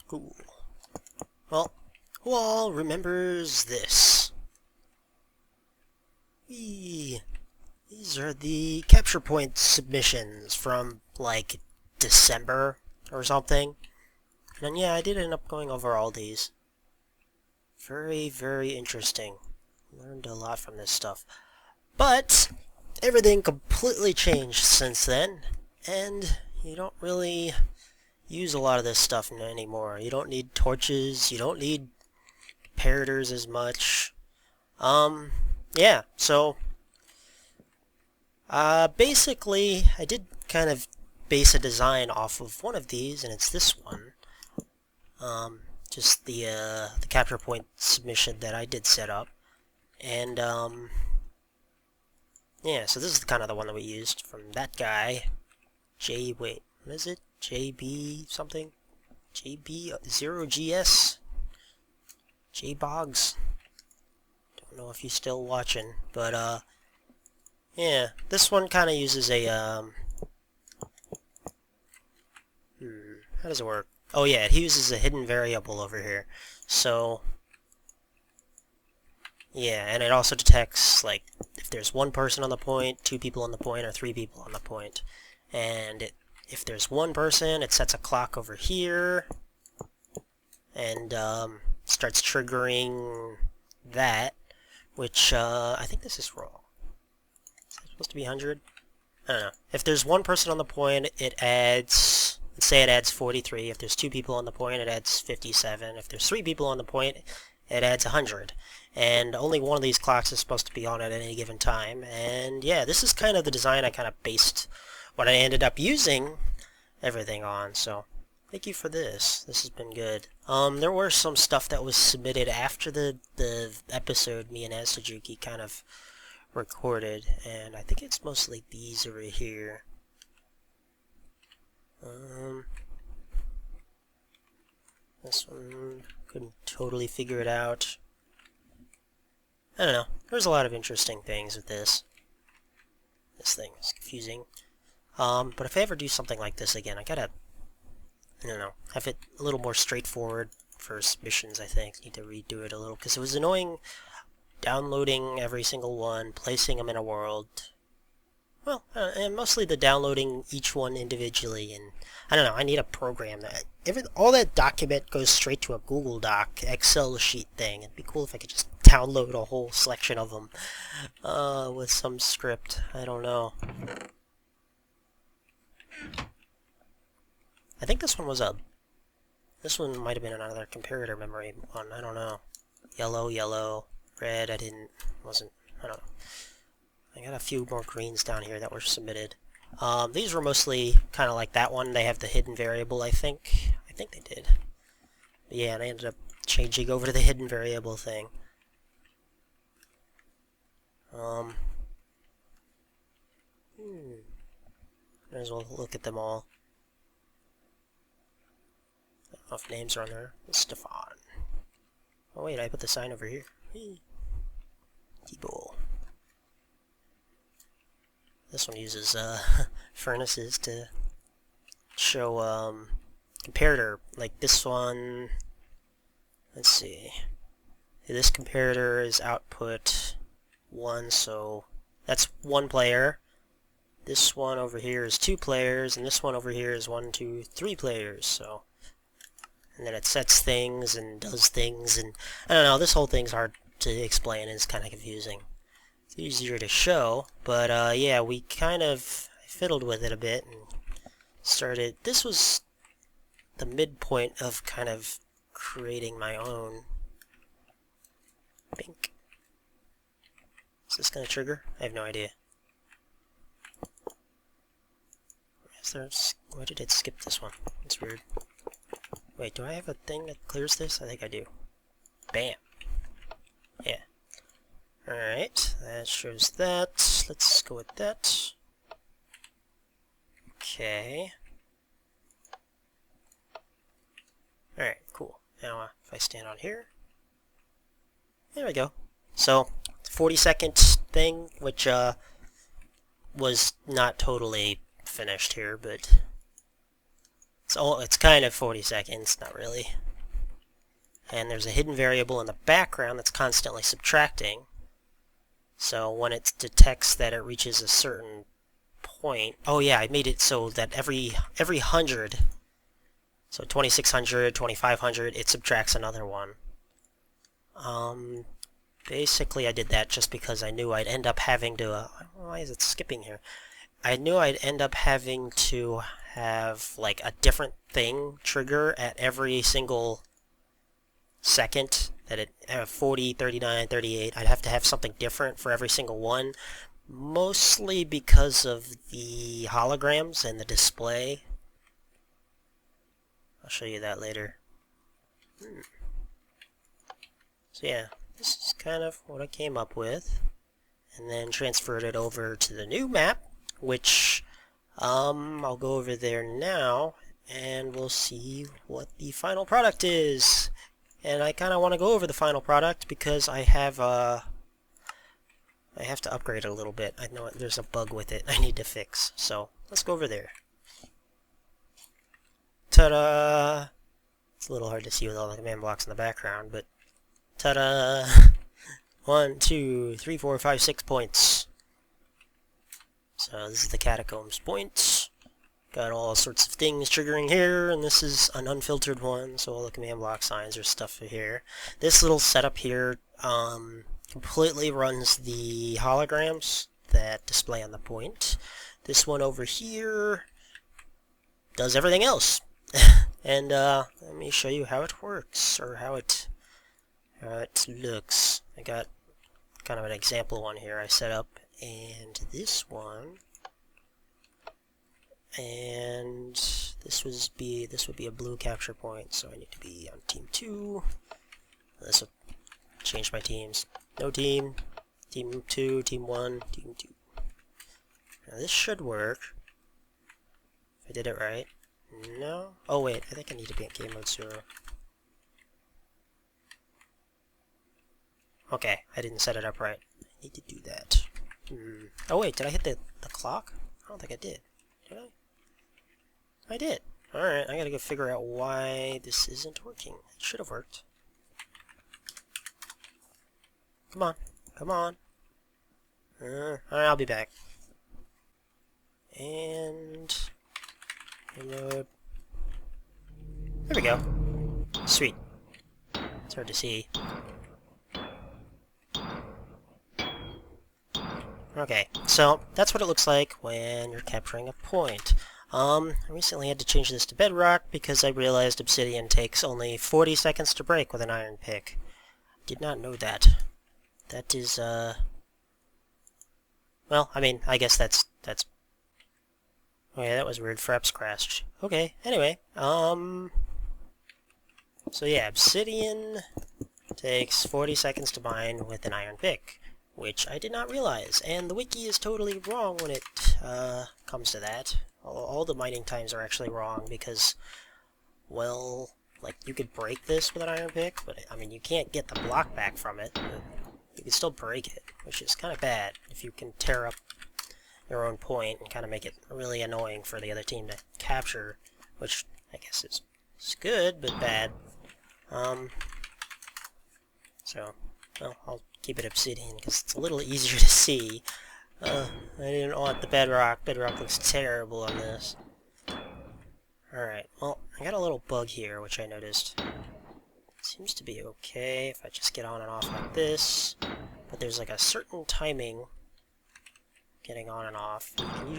Cool. Well, who all remembers this? These are the capture point submissions from, like, December or something. And yeah, I did end up going over all these. Very, very interesting. Learned a lot from this stuff. But everything completely changed since then, and you don't really use a lot of this stuff anymore. You don't need torches, you don't need comparators as much. Yeah, so basically I did kind of base a design off of one of these, and it's this one. Just the capture point submission that I did set up. And yeah, so this is kind of the one that we used from that guy. Wait, what is it? JB something? JB0GS? JBogs? Don't know if he's still watching, but yeah, this one kind of uses a how does it work? Oh yeah, it uses a hidden variable over here. So yeah, and it also detects, like, if there's one person on the point, 2 people on the point, or 3 people on the point. And if there's one person, it sets a clock over here, and starts triggering that, which, I think this is wrong. Is it supposed to be 100? I don't know. If there's one person on the point, it adds, let's say it adds 43. If there's 2 people on the point, it adds 57. If there's 3 people on the point, it adds 100. And only one of these clocks is supposed to be on at any given time. And yeah, this is kind of the design I kind of based what I ended up using everything on. So thank you for this. This has been good. There were some stuff that was submitted after the episode me and S2Ep kind of recorded, and I think it's mostly these over here. This one, couldn't totally figure it out. I don't know. There's a lot of interesting things with this. This thing is confusing. But if I ever do something like this again, I gotta, I don't know, have it a little more straightforward for submissions, I think. Need to redo it a little, because it was annoying downloading every single one, placing them in a world. Well, and mostly the downloading each one individually, and I don't know, I need a program that, all that document goes straight to a Google Doc, Excel sheet thing. It'd be cool if I could just download a whole selection of them, with some script. I don't know. I think this one was this one might have been another comparator memory one, I don't know. Yellow, red, I don't know. I got a few more greens down here that were submitted. These were mostly kind of like that one. They have the hidden variable, I think. I think they did. But yeah, and I ended up changing over to the hidden variable thing. Might as well look at them all. I don't know if names are on there. Stefan. Oh wait, I put the sign over here. T-Bull. This one uses furnaces to show comparator. Like this one, let's see. This comparator is output 1, so that's 1 player. This one over here is 2 players, and this one over here is 1, 2, 3 players. So, and then it sets things and does things, and I don't know. This whole thing's hard to explain and it's kind of confusing. It's easier to show, but yeah, we kind of fiddled with it a bit and started. This was the midpoint of kind of creating my own. Bink. Is this gonna trigger? I have no idea. Why did it skip this one? It's weird. Wait, do I have a thing that clears this? I think I do. Bam. Yeah. Alright, that shows that. Let's go with that. Okay. Alright, cool. Now, if I stand on here. There we go. So, 40-second thing, which, was not totally finished here, but It's kind of 40 seconds, not really. And there's a hidden variable in the background that's constantly subtracting. So when it detects that it reaches a certain point... Oh yeah, I made it so that every 100, so 2600, 2500, it subtracts another one. Basically I did that just because I knew I'd end up having to... why is it skipping here? I knew I'd end up having to have like a different thing trigger at every single second. That it 40, 39, 38, I'd have to have something different for every single one. Mostly because of the holograms and the display. I'll show you that later. So yeah, this is kind of what I came up with. And then transferred it over to the new map, which I'll go over there now, and we'll see what the final product is. And I kind of want to go over the final product because I have to upgrade it a little bit. I know there's a bug with it I need to fix, so let's go over there. Ta-da! It's a little hard to see with all the command blocks in the background, but ta-da! 1, 2, 3, 4, 5, 6 points. So this is the catacombs points. Got all sorts of things triggering here, and this is an unfiltered one, so all the command block signs are stuff here. This little setup here completely runs the holograms that display on the point. This one over here does everything else. And let me show you how it works, or how it looks. I got kind of an example one here I set up, and this one, and this would be a blue capture point, so I need to be on team 2. This will change my teams. No team, team 2, team 1, team 2. Now this should work if I did it right. No? Oh wait, I think I need to be in game mode 0. Okay, I didn't set it up right. I need to do that. Oh wait, did I hit the clock? I don't think I did. Did I? I did. Alright, I gotta go figure out why this isn't working. It should have worked. Come on. Come on. Alright, I'll be back. And... reload. There we go. Sweet. It's hard to see. Okay, so that's what it looks like when you're capturing a point. I recently had to change this to bedrock because I realized obsidian takes only 40 seconds to break with an iron pick. Did not know that. That is, well, I mean, I guess that's... Okay, that was weird. Fraps crashed. Okay, anyway, so yeah, obsidian takes 40 seconds to mine with an iron pick, which I did not realize, and the wiki is totally wrong when it comes to that. All the mining times are actually wrong because, well, like, you could break this with an iron pick, but, I mean, you can't get the block back from it, but you can still break it, which is kind of bad if you can tear up your own point and kind of make it really annoying for the other team to capture, which I guess is good, but bad. So, well, I'll keep it obsidian because it's a little easier to see. I didn't want the bedrock. Bedrock looks terrible on this. Alright, well, I got a little bug here, which I noticed. Seems to be okay if I just get on and off like this, but there's like a certain timing getting on and off.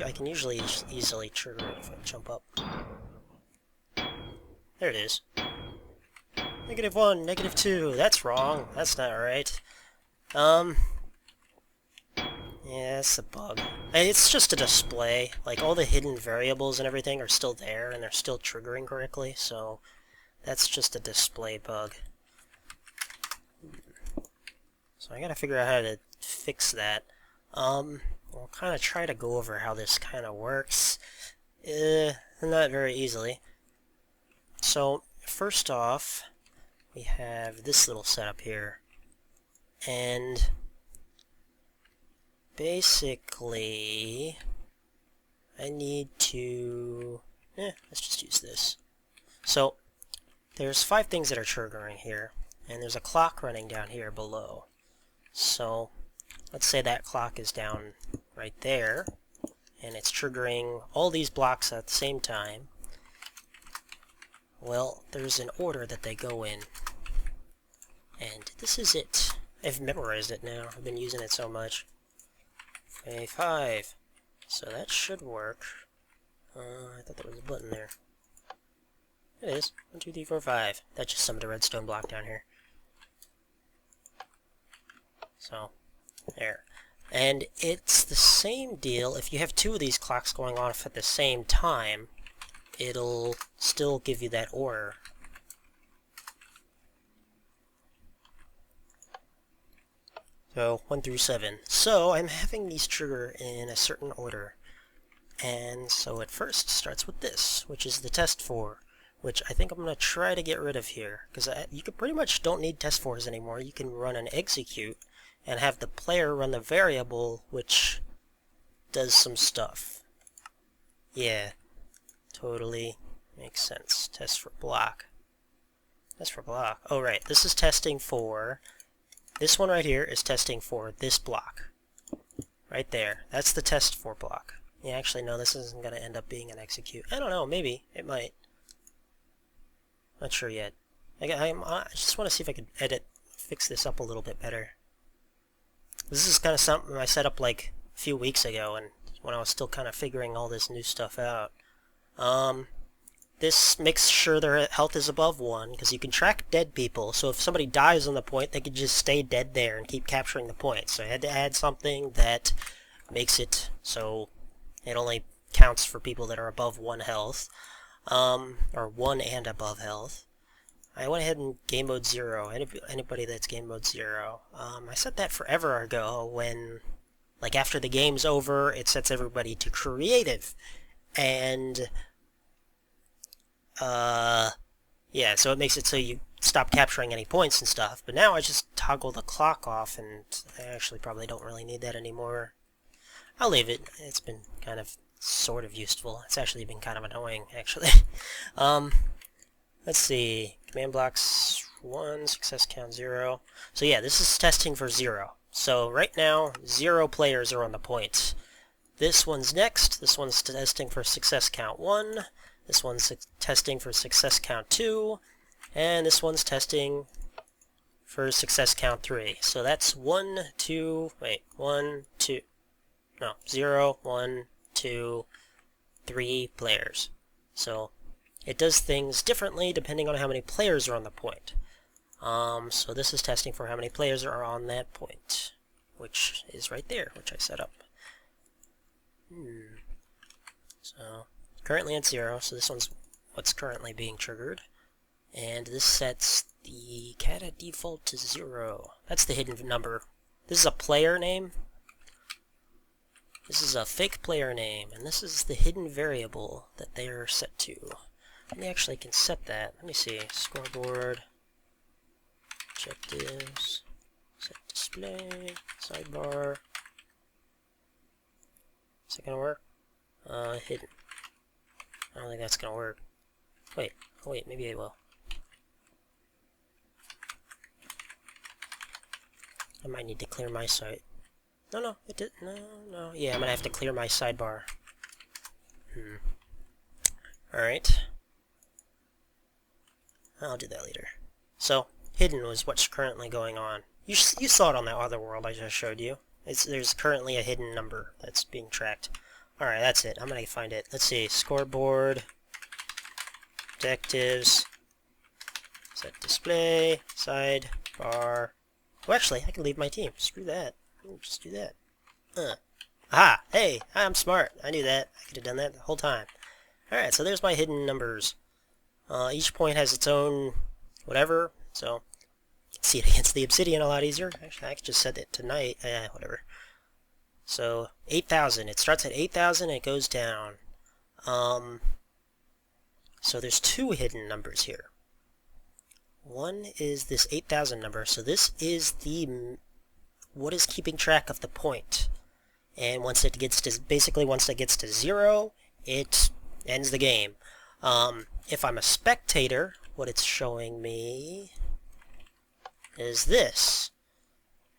I can usually easily trigger it if I jump up. There it is. -1, -2, that's wrong. That's not right. Yeah, that's a bug. It's just a display. Like, all the hidden variables and everything are still there, and they're still triggering correctly, so that's just a display bug. So I gotta figure out how to fix that. We'll kind of try to go over how this kind of works. Not very easily. So, first off, we have this little setup here. And basically, I need to... let's just use this. So there's 5 things that are triggering here, and there's a clock running down here below. So let's say that clock is down right there, and it's triggering all these blocks at the same time. Well, there's an order that they go in, and this is it. I've memorized it now. I've been using it so much. A5. So that should work. I thought there was a button there. It is. 1, 2, 3, 4, 5. That's just some of the redstone block down here. So, there. And it's the same deal. If you have 2 of these clocks going off at the same time, it'll still give you that order. So, 1 through 7. So, I'm having these trigger in a certain order. And so it first starts with this, which is the test 4, which I think I'm going to try to get rid of here. Because you can pretty much don't need test 4s anymore. You can run an execute and have the player run the variable, which does some stuff. Yeah, totally makes sense. Test for block. Test for block. Oh, right. This is testing for... This one right here is testing for this block. Right there. That's the test for block. Yeah, actually, no, this isn't going to end up being an execute. I don't know, maybe. It might. Not sure yet. I just want to see if I can fix this up a little bit better. This is kind of something I set up like a few weeks ago, and when I was still kind of figuring all this new stuff out. This makes sure their health is above 1, because you can track dead people, so if somebody dies on the point, they can just stay dead there and keep capturing the points. So I had to add something that makes it so it only counts for people that are above 1 health, or 1 and above health. I went ahead and game mode 0, anybody that's game mode 0. I set that forever ago when, like after the game's over, it sets everybody to creative. And, yeah, so it makes it so you stop capturing any points and stuff. But now I just toggle the clock off, and I actually probably don't really need that anymore. I'll leave it. It's been kind of sort of useful. It's actually been kind of annoying, actually. Let's see. Command blocks 1, success count 0. So yeah, this is testing for 0. So right now, 0 players are on the point. This one's next. This one's testing for success count 1. This one's testing for success count 2. And this one's testing for success count 3. So that's 1, 2, 0, 1, 2, 3 players. So it does things differently depending on how many players are on the point. So this is testing for how many players are on that point, which is right there, which I set up. So currently at 0, so this one's what's currently being triggered. And this sets the cat at default to 0. That's the hidden number. This is a player name. This is a fake player name, and this is the hidden variable that they are set to. And they actually can set that. Let me see. Scoreboard, objectives, set display, sidebar. Is it gonna work? Hidden. I don't think that's gonna work. Wait, maybe it will. I might need to clear my site. No, it did. No. Yeah, I'm gonna have to clear my sidebar. Alright. I'll do that later. So, hidden was what's currently going on. You saw it on that other world I just showed you. There's currently a hidden number that's being tracked. Alright, that's it. I'm gonna find it. Let's see. Scoreboard. Objectives. Set display. Sidebar. Well, actually, I can leave my team. Screw that. I'll just do that. Aha! Hey! I'm smart. I knew that. I could have done that the whole time. Alright, so there's my hidden numbers. Each point has its own whatever, so you can see it against the obsidian a lot easier. Actually, I could just set it to night. Whatever. So, 8,000. It starts at 8,000 and it goes down. So there's 2 hidden numbers here. One is this 8,000 number, so this is what is keeping track of the point. And once it gets to, basically once it gets to 0, it ends the game. If I'm a spectator, what it's showing me is this.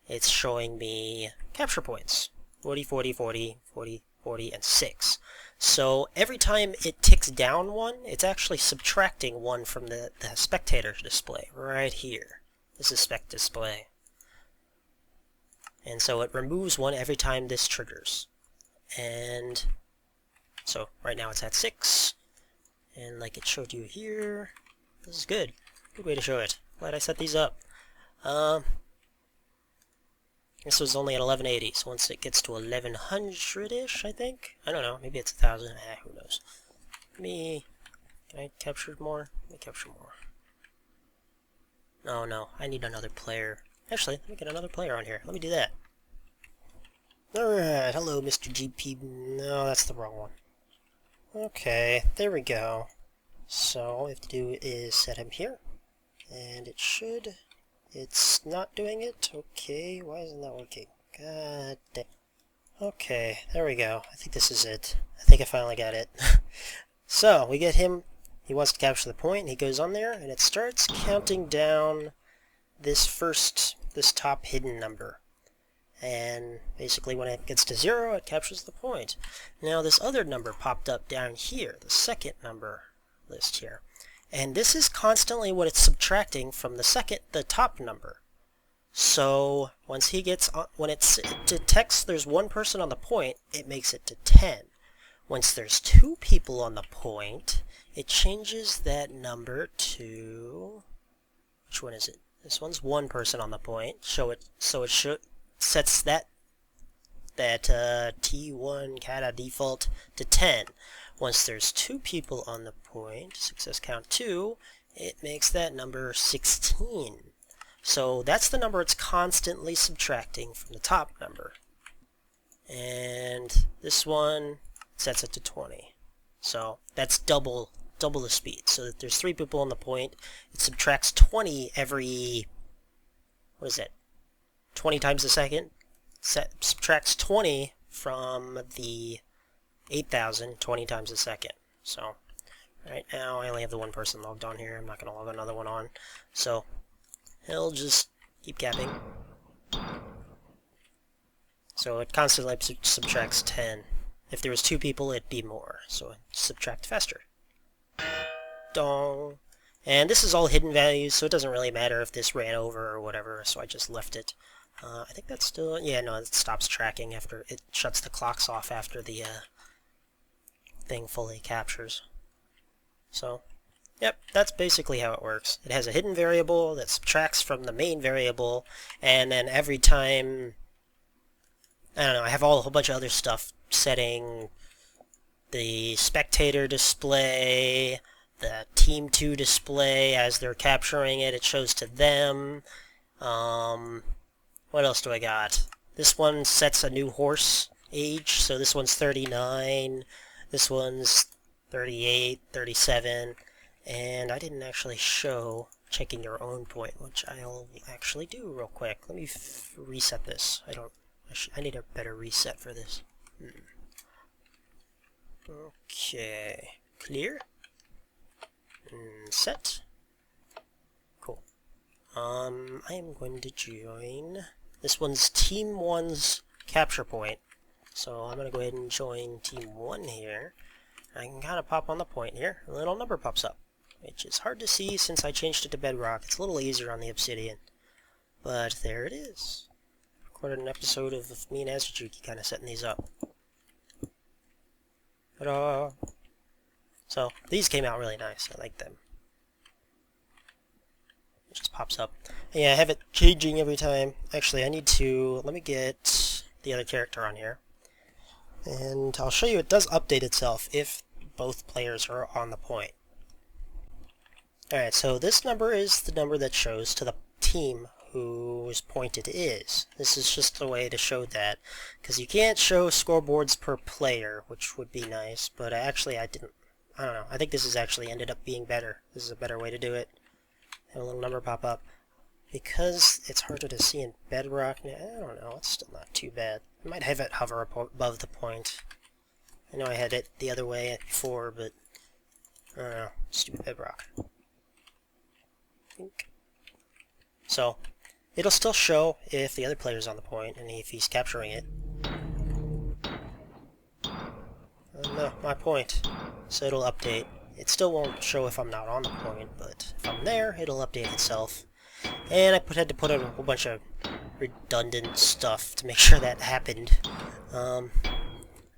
It's showing me capture points. 40, 40, 40, 40, 40, and 6. So every time it ticks down one, it's actually subtracting one from the spectator display right here. This is spec display. And so it removes one every time this triggers. And so right now it's at 6. And like it showed you here, this is good. Good way to show it. Glad I set these up. This was only at 1180, so once it gets to 1100-ish, I think? I don't know, maybe it's 1000, who knows. Can I capture more? Let me capture more. Oh no, I need another player. Actually, let me get another player on here. Let me do that. Alright, hello Mr. GP. No, that's the wrong one. Okay, there we go. So all we have to do is set him here. And it should... It's not doing it? Okay, why isn't that working? God damn. Okay, there we go. I think this is it. I think I finally got it. So, we get him. He wants to capture the point. He goes on there, and it starts counting down this top hidden number. And basically when it gets to 0, it captures the point. Now this other number popped up down here, the second number list here. And this is constantly what it's subtracting from the top number. So once he gets when it detects there's one person on the point, it makes it to 10. Once there's 2 people on the point, it changes that number to, which one is it? This one's 1 person on the point. So it sets that T1 kata default to 10. Once there's 2 people on the point, success count 2, it makes that number 16. So that's the number it's constantly subtracting from the top number. And this one sets it to 20. So that's double the speed. So that there's 3 people on the point, it subtracts 20 every, what is it, 20 times a second? Subtracts 20 from the 8,000 20 times a second. So right now I only have the 1 person logged on here. I'm not going to log another one on. So he'll just keep capping. So it constantly subtracts 10. If there was 2 people, it'd be more. So it subtract faster. Dong. And this is all hidden values, so it doesn't really matter if this ran over or whatever, so I just left it. I think that's still... Yeah, no, it stops tracking after... It shuts the clocks off after the thing fully captures. So, yep, that's basically how it works. It has a hidden variable that subtracts from the main variable, and then every time... I don't know, I have a whole bunch of other stuff setting the spectator display, the Team 2 display as they're capturing it, it shows to them. What else do I got? This one sets a new horse age, so this one's 39, this one's 38, 37, and I didn't actually show checking your own point, which I'll actually do real quick. Let me reset this. I need a better reset for this. Okay, clear. Set. Cool. I am going to join. This one's Team 1's capture point. So I'm going to go ahead and join Team 1 here. I can kind of pop on the point here. A little number pops up, which is hard to see since I changed it to Bedrock. It's a little easier on the Obsidian. But there it is. Recorded an episode of me and Azujuki kind of setting these up. Ta-da! So, these came out really nice. I like them. It just pops up. And yeah, I have it changing every time. Actually, I need to... Let me get the other character on here. And I'll show you it does update itself if both players are on the point. Alright, so this number is the number that shows to the team whose point it is. This is just a way to show that, because you can't show scoreboards per player, which would be nice, but I don't know, I think this has actually ended up being better. This is a better way to do it. Have a little number pop up. Because it's harder to see in Bedrock, I don't know, it's still not too bad. I might have it hover above the point. I know I had it the other way before, but I don't know, stupid bedrock. So, it'll still show if the other player's on the point and if he's capturing it. Oh no, my point. So it'll update. It still won't show if I'm not on the point, but if I'm there, it'll update itself. And I had to put in a whole bunch of redundant stuff to make sure that happened.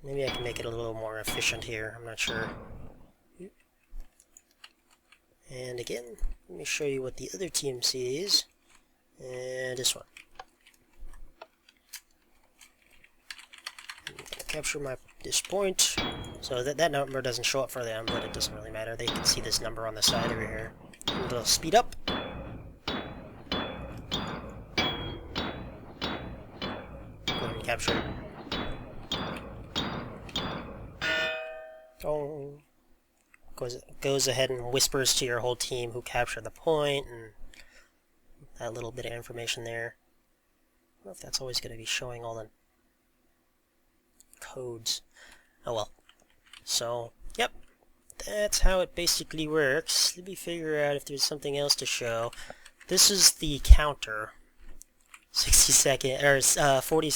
Maybe I can make it a little more efficient here, I'm not sure. And again, let me show you what the other team sees. And this one. Capture this point. So that number doesn't show up for them, but it doesn't really matter. They can see this number on the side over here. And it'll speed up. Go ahead and capture it. Oh. Goes ahead and whispers to your whole team who captured the point, and that little bit of information there. I don't know if that's always going to be showing all the codes. Oh well. So, yep. That's how it basically works. Let me figure out if there's something else to show. This is the counter. 60 second, or 40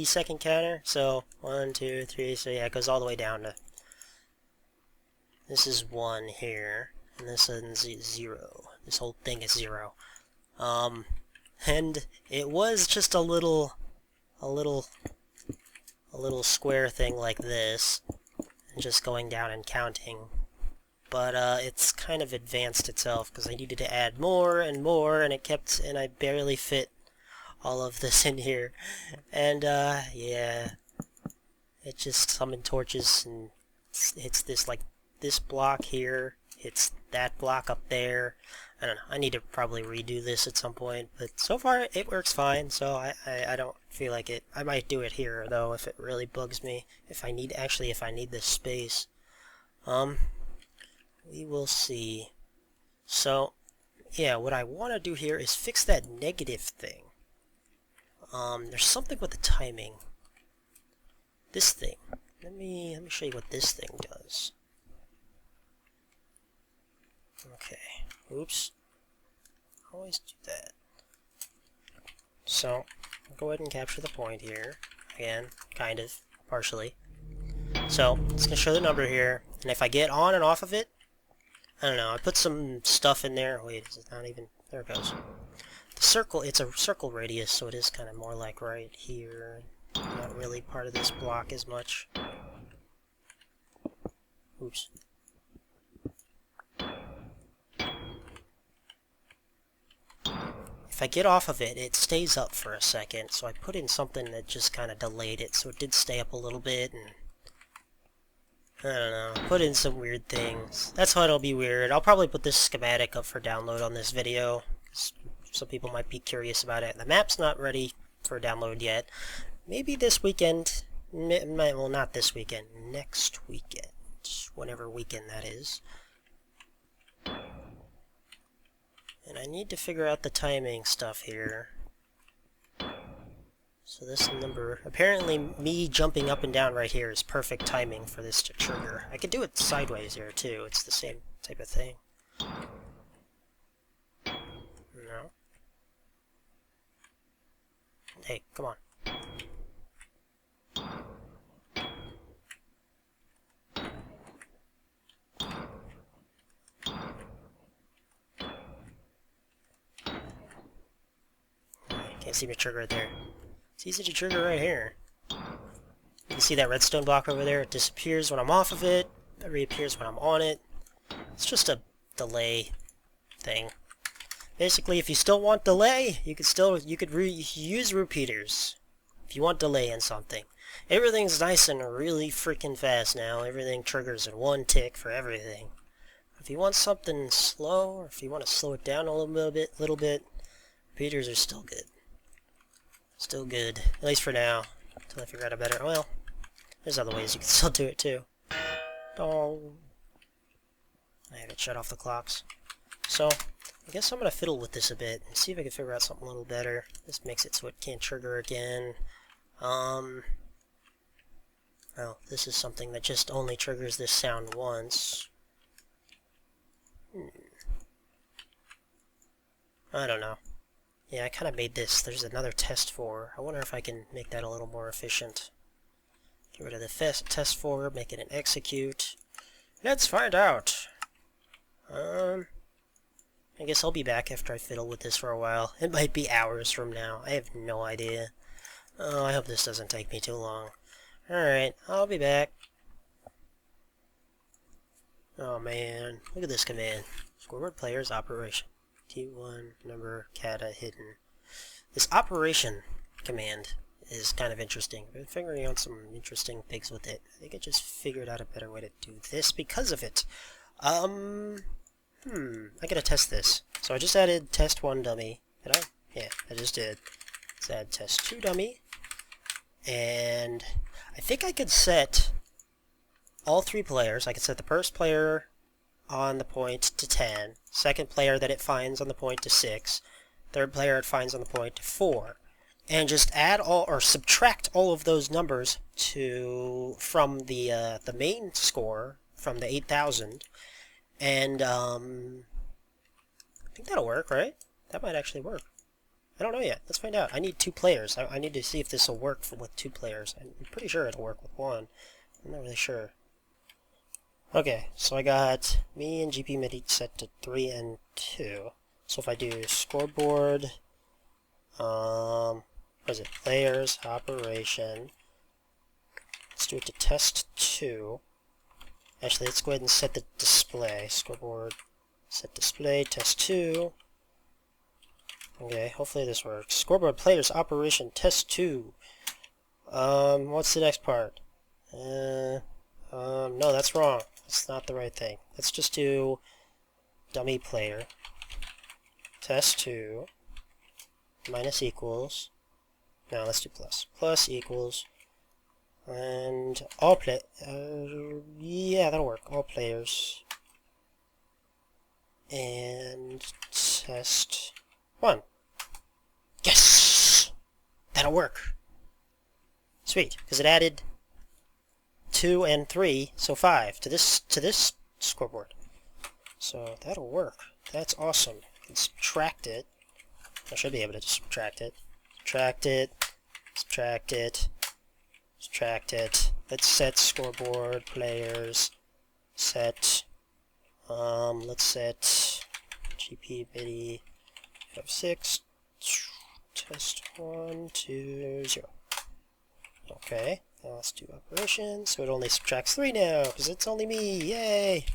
second counter. So, 1, 2, 3, so yeah, it goes all the way down to... This is 1 here, and this one's 0. This whole thing is 0. And it was just a little square thing like this, and just going down and counting. But it's kind of advanced itself because I needed to add more and more, and and I barely fit all of this in here. And yeah, it just summoned torches and hits this this block here, hits that block up there. I don't know, I need to probably redo this at some point, but so far it works fine, so I don't feel like it. I might do it here though if it really bugs me, if I need this space. We will see. So yeah, what I want to do here is fix that negative thing. There's something with the timing. This thing. Let me show you what this thing does. Okay. Oops. Always do that. So, I'll go ahead and capture the point here. Again, kind of, partially. So, it's going to show the number here, and if I get on and off of it, I don't know, I put some stuff in there. Wait, is it not even... There it goes. The circle, it's a circle radius, so it is kind of more like right here. Not really part of this block as much. Oops. If I get off of it, it stays up for a second, so I put in something that just kind of delayed it, so it did stay up a little bit, and I don't know, put in some weird things. That's why it'll be weird. I'll probably put this schematic up for download on this video, because some people might be curious about it. The map's not ready for download yet. Maybe this weekend, well not this weekend, next weekend, whatever weekend that is. And I need to figure out the timing stuff here. So this number, apparently me jumping up and down right here is perfect timing for this to trigger. I could do it sideways here too, it's the same type of thing. No. Hey, come on. Can't seem to trigger it there. It's easy to trigger right here. You can see that redstone block over there. It disappears when I'm off of it. It reappears when I'm on it. It's just a delay thing. Basically, if you still want delay, you could use repeaters. If you want delay in something. Everything's nice and really freaking fast now. Everything triggers in one tick for everything. If you want something slow, or if you want to slow it down a little bit, repeaters are still good. Still good, at least for now, until I figure out a better... Well, there's other ways you can still do it too. Oh, I haven't shut off the clocks. So, I guess I'm going to fiddle with this a bit and see if I can figure out something a little better. This makes it so it can't trigger again. Oh, this is something that just only triggers this sound once. I don't know. Yeah, I kind of made this. There's another test for. I wonder if I can make that a little more efficient. Get rid of the test for, make it an execute. Let's find out. I guess I'll be back after I fiddle with this for a while. It might be hours from now. I have no idea. Oh, I hope this doesn't take me too long. Alright, I'll be back. Oh man, look at this command. Scoreboard players operation. T1 number kata hidden. This operation command is kind of interesting. I've been figuring out some interesting things with it. I think I just figured out a better way to do this because of it. I gotta test this. So I just added test 1 dummy. Did I? Yeah, I just did. Let's add test 2 dummy. And I think I could set all 3 players. I could set the first player on the point to 10, second player that it finds on the point to 6, third player it finds on the point to 4, and just add all or subtract all of those numbers from the main score from the 8,000, and I think that'll work, right? That might actually work. I don't know yet. Let's find out. I need 2 players. I need to see if this will work with 2 players. I'm pretty sure it'll work with 1. I'm not really sure. Okay, so I got me and GP MIDI set to 3 and 2. So if I do scoreboard, what is it? Players, operation. Let's do it to test 2. Actually, let's go ahead and set the display. Scoreboard, set display, test 2. Okay, hopefully this works. Scoreboard players, operation, test 2. What's the next part? No, that's wrong. That's not the right thing. Let's just do dummy player, test 2, minus equals, no, let's do plus. Plus equals, and all yeah, that'll work. All players, and test 1. Yes! That'll work. Sweet, because it added 2 and 3, so 5 to this scoreboard. So that'll work. That's awesome. I can subtract it. I should be able to subtract it. Subtract it. Subtract it. Subtract it. Let's set scoreboard players. Set. Let's set GP MIDI 6. Test 1, 2, 0. Okay. Now let's do operations, so it only subtracts 3 now, because it's only me, yay!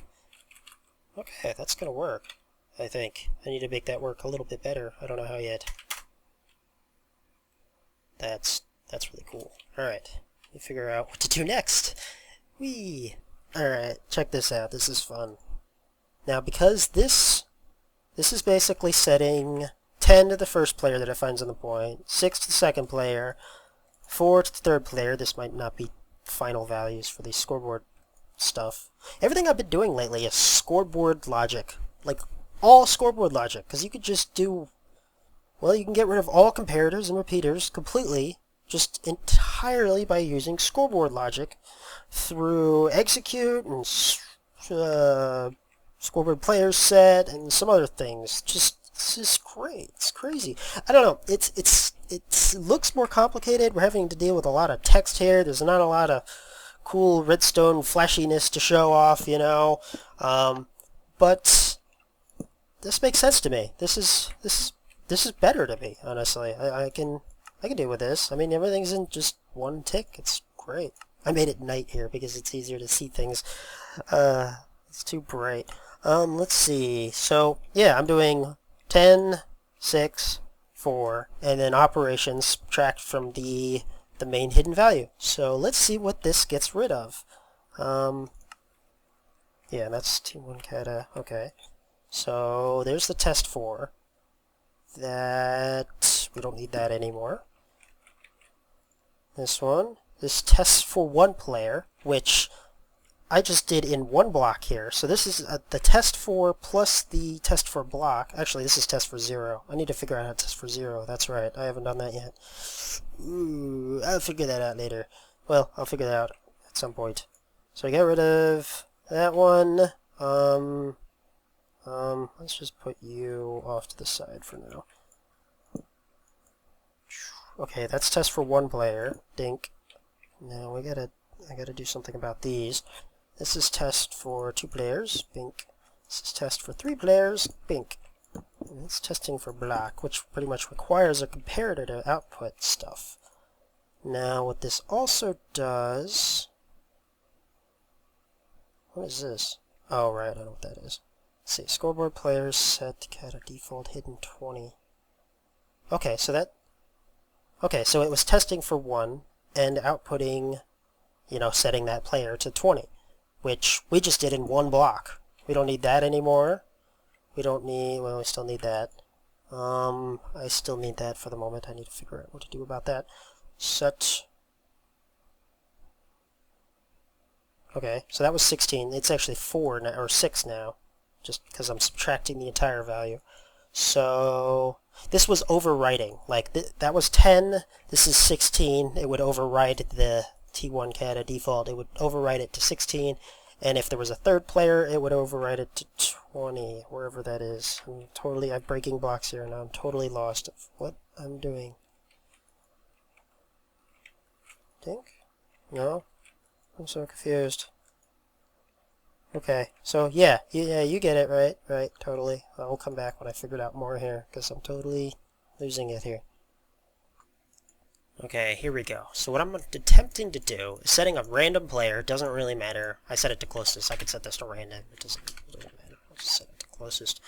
Okay, that's gonna work, I think. I need to make that work a little bit better. I don't know how yet. That's really cool. Alright, let me figure out what to do next. Whee! Alright, check this out, this is fun. Now, because this is basically setting 10 to the first player that it finds on the point, 6 to the second player, 4 to the third player. This might not be final values for the scoreboard stuff. Everything I've been doing lately is scoreboard logic. Like, all scoreboard logic. Because you could just do... Well, you can get rid of all comparators and repeaters completely, just entirely by using scoreboard logic through execute and scoreboard players set and some other things. It's just great. It's crazy. I don't know. It looks more complicated. We're having to deal with a lot of text here. There's not a lot of cool redstone flashiness to show off, you know. But this makes sense to me. This is better to me, honestly. I can deal with this. I mean, everything's in just one tick. It's great. I made it night here because it's easier to see things. It's too bright. Let's see. So, yeah, I'm doing 10, 6, 4, and then operations subtract from the main hidden value. So let's see what this gets rid of. Yeah, that's T1 kata. Okay. So there's the test 4. That we don't need that anymore. This one. This test for 1 player, which I just did in 1 block here. So this is the test 4 plus the test for block. Actually, this is test for 0. I need to figure out how to test for 0. That's right. I haven't done that yet. Ooh, I'll figure that out later. Well, I'll figure that out at some point. So I get rid of that one. Let's just put you off to the side for now. Okay, that's test for one player. Dink. Now I gotta do something about these. This is test for 2 players. Bink. This is test for 3 players. Bink. And it's testing for black, which pretty much requires a comparator to output stuff. Now, what this also does... What is this? Oh, right, I don't know what that is. Let's see, scoreboard players set cat default hidden 20. Okay, so that... Okay, so it was testing for 1 and outputting, you know, setting that player to 20, which we just did in 1 block. We don't need that anymore. We don't need... Well, we still need that. I still need that for the moment. I need to figure out what to do about that. Set... Okay, so that was 16. It's actually 4 now, or 6 now, just because I'm subtracting the entire value. So this was overwriting. Like that was 10. This is 16. It would overwrite the T1 cat at default. It would overwrite it to 16, and if there was a third player, it would overwrite it to 20, wherever that is. I'm breaking blocks here, and I'm totally lost of what I'm doing. Think? No? I'm so confused. Okay, so yeah, you get it, right, totally. I'll come back when I figured out more here, because I'm totally losing it here. Okay, here we go. So what I'm attempting to do is setting a random player. Doesn't really matter. I set it to closest. I could set this to random. It doesn't matter. I'll just set it to closest.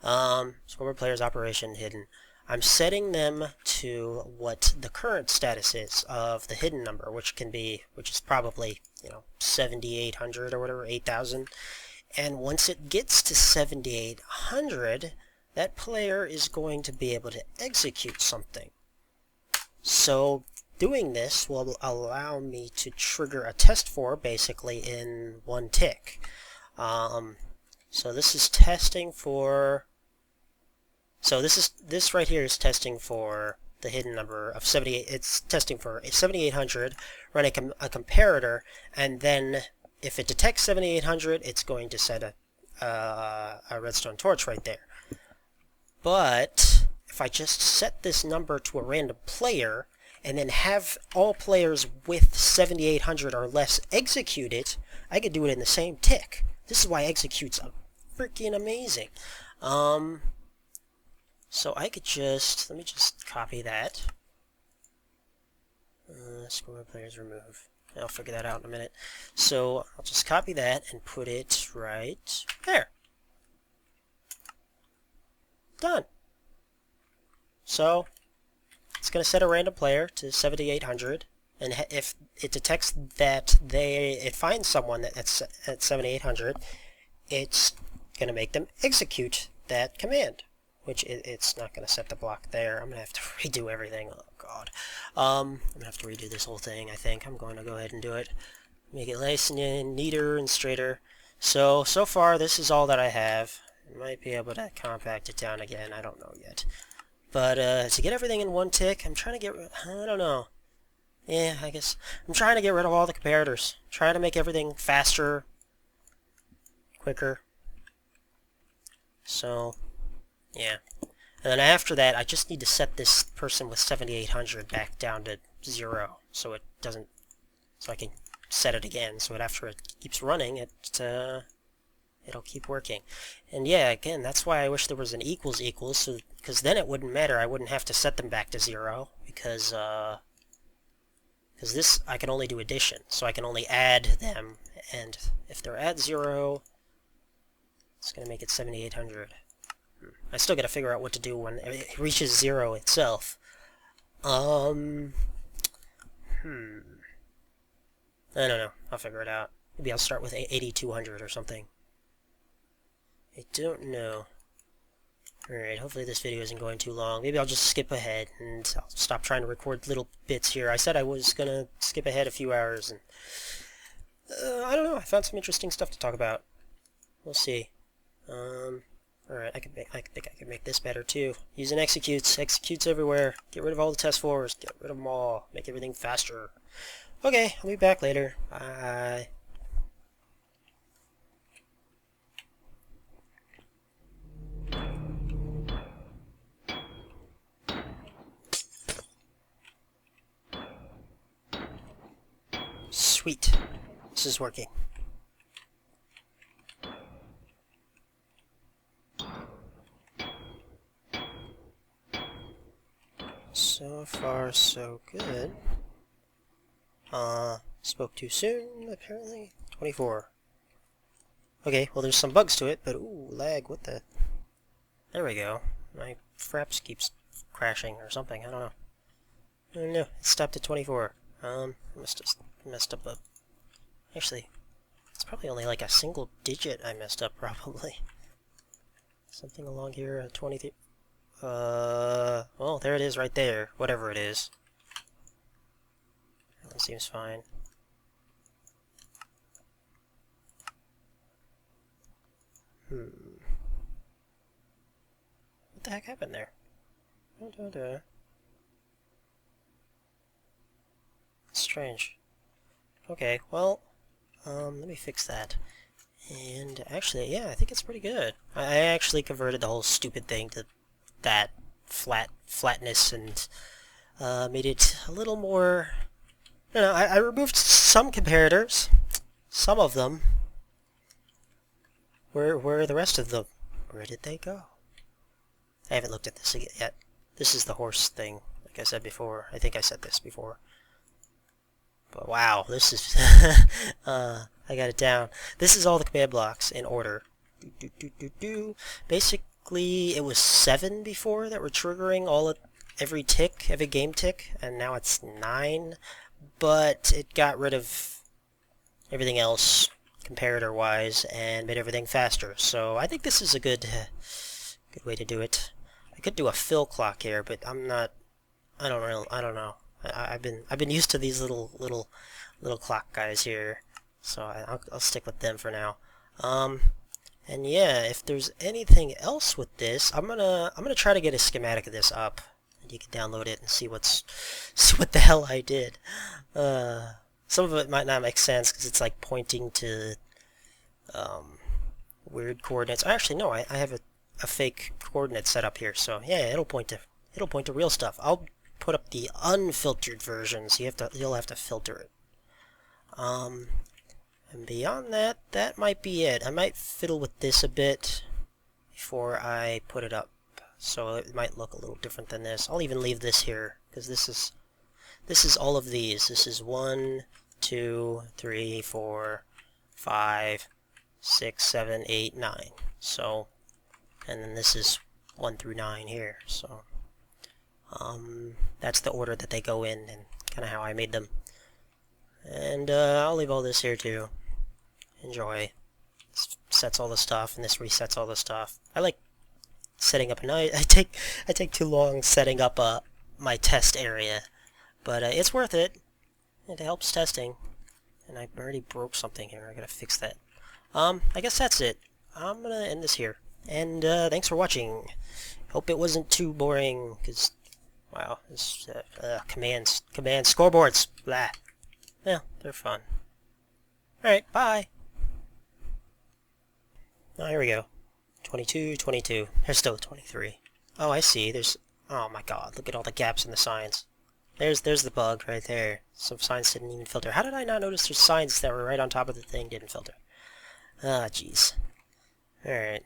Scoreboard players operation hidden. I'm setting them to what the current status is of the hidden number, which is probably, 7,800 or whatever, 8,000. And once it gets to 7,800, that player is going to be able to execute something. So doing this will allow me to trigger a test for basically in 1 tick. So this is testing for... So this right here is testing for the hidden number of 78. It's testing for 7,800, run a comparator, and then if it detects 7,800, it's going to set a redstone torch right there. But if I just set this number to a random player, and then have all players with 7,800 or less execute it, I could do it in the same tick. This is why executes are freaking amazing. So I could let me just copy that. Score players remove. I'll figure that out in a minute. So I'll just copy that and put it right there. Done. So it's going to set a random player to 7,800, and if it detects that it finds someone that's at 7,800, it's going to make them execute that command. Which it's not going to set the block there. I'm going to have to redo everything. Oh, God. I'm going to have to redo this whole thing, I think. I'm going to go ahead and do it. Make it nice and neater and straighter. So far, this is all that I have. I might be able to compact it down again. I don't know yet. But to get everything in 1 tick, I'm trying to get... I don't know. Yeah, I guess. I'm trying to get rid of all the comparators. Trying to make everything faster, quicker. So... yeah. And then after that, I just need to set this person with 7,800 back down to 0, so it doesn't, so I can set it again, so after it keeps running, it'll keep working. And yeah, again, that's why I wish there was an equals, so, because then it wouldn't matter. I wouldn't have to set them back to 0, because this, I can only do addition, so I can only add them, and if they're at 0, it's going to make it 7,800. I still got to figure out what to do when it reaches 0 itself. I don't know. I'll figure it out. Maybe I'll start with 8,200 or something. I don't know. Alright, hopefully this video isn't going too long. Maybe I'll just skip ahead and I'll stop trying to record little bits here. I said I was going to skip ahead a few hours, and I don't know. I found some interesting stuff to talk about. We'll see. Alright, I think I could make this better too. Using executes everywhere. Get rid of all the test fors. Get rid of them all. Make everything faster. Okay, I'll be back later. Bye. Sweet. This is working. So far, so good. Spoke too soon, apparently. 24. Okay, well there's some bugs to it, but ooh, lag, what the... There we go. My fraps keeps crashing or something, I don't know. I don't know, it stopped at 24. Must have messed up Actually, it's probably only like a single digit I messed up, probably. Something along here at 23... well, there it is right there, whatever it is. That seems fine. What the heck happened there? Strange. Okay, well, let me fix that. And actually, yeah, I think it's pretty good. I actually converted the whole stupid thing to that flatness and made it a little more... I removed some comparators. Some of them. Where are the rest of them? Where did they go? I haven't looked at this yet. This is the horse thing, like I said before. I think I said this before. But wow, this is... I got it down. This is all the command blocks in order. Basically, it was 7 before that were triggering every tick, every game tick, and now it's 9. But it got rid of everything else, comparator-wise, and made everything faster. So I think this is a good way to do it. I could do a fill clock here, but I'm not. I don't know. I've been used to these little clock guys here, so I'll stick with them for now. And yeah, if there's anything else with this, I'm gonna try to get a schematic of this up. You can download it and see what the hell I did. Some of it might not make sense because it's like pointing to weird coordinates. Actually, no, I have a fake coordinate set up here, so yeah, it'll point to real stuff. I'll put up the unfiltered version, so you'll have to filter it. And beyond that, that might be it. I might fiddle with this a bit before I put it up, so it might look a little different than this. I'll even leave this here because this is all of these. This is 1, 2, 3, 4, 5, 6, 7, 8, 9. So, and then this is 1 through 9 here. So, that's the order that they go in and kind of how I made them. And I'll leave all this here too. Enjoy. This sets all the stuff, and this resets all the stuff. I like setting up I take too long setting up my test area, but it's worth it. It helps testing. And I already broke something here. I gotta fix that. I guess that's it. I'm gonna end this here. And thanks for watching. Hope it wasn't too boring, because wow, this commands scoreboards. Blah. Yeah, they're fun. Alright, bye. Oh, here we go. 22, 22. There's still 23. Oh, I see. Oh my god, look at all the gaps in the signs. There's the bug right there. Some signs didn't even filter. How did I not notice there's signs that were right on top of the thing didn't filter? Ah, jeez. Alright.